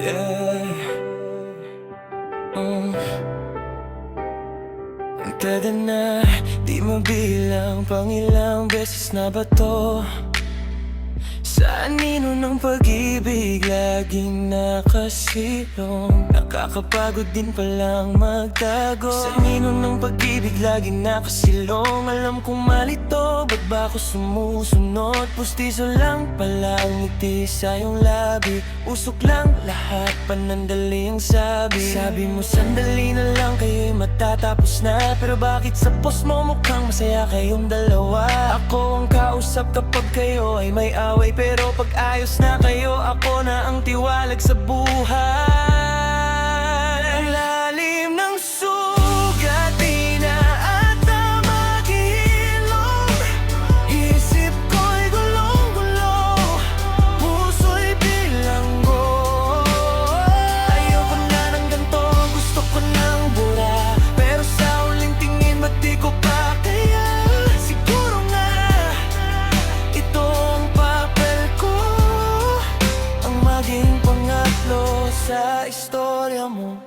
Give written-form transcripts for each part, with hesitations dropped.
Yeah. Ang tada na, di mabilang, pangilang beses na ba to? Sa anino ng pag-ibig, laging nakasilong. Nakakapagod din palang magtago. Sa anino ng pag-ibig, laging nakasilong. Alam kong malito, ba't ba ako sumusunod? Pustiso lang pala ang ngiti sa iyong labi. Usok lang lahat, panandali ang sabi. Sabi mo sandali na lang, kayo'y matatapos na. Pero bakit sa post mo mukhang masaya kayong dalawa? Ako ang kausap kapag kayo ay may away, pero pag ayos na kayo, ako na ang tiwalag sa buhay. Ang lalim ng sugat, di na ata maghihilom. Isip ko'y gulong-gulo, puso'y bilanggo. Ayoko na ng ganito, gusto ko ng bura. Pero sa huling tingin, ba't di ko pa kaya? Siguro nga, ito ang papel ko, ang maging pangatlo sa istorya mo.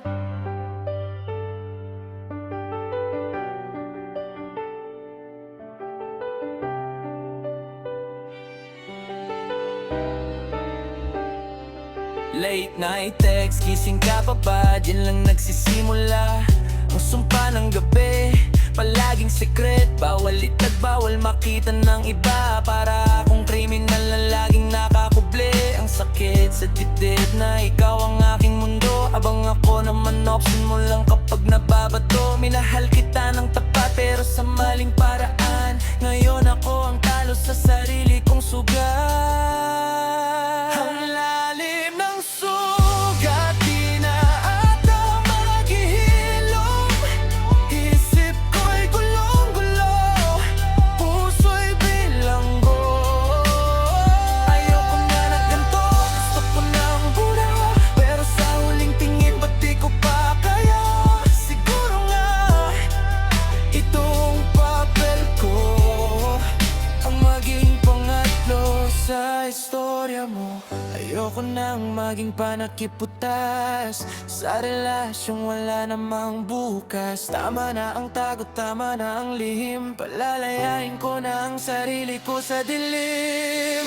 Late night text, gising ka pa ba? Diyan lang nagsisimula ang sumpa ng gabi. Palaging secret, bawal itag, bawal makita ng iba. Para akong kriminal na laging nakakubli. Ang sakit sa dibdib na ikaw ang aking mundo, abang ako naman option mo lang kapag nababato. Minahal kita ng tapat pero sa maling paraan. Ngayon ako ang talo sa sarili kong sugat. Ang lalim ng sugat, di na ata maghihilom. Isip ko'y gulong-gulo, puso'y bilanggo. Ayoko na ng ganito, gusto ko ng bura. Pero sa huling tingin, ba't di ko pa kaya? Siguro nga, itong papel ko, ang maging pangatlo sa istorya mo. Ayoko nang maging panakiputas sa relasyong wala namang bukas. Tama na ang tago, tama na ang lihim. Palalayain ko na ang sarili ko sa dilim.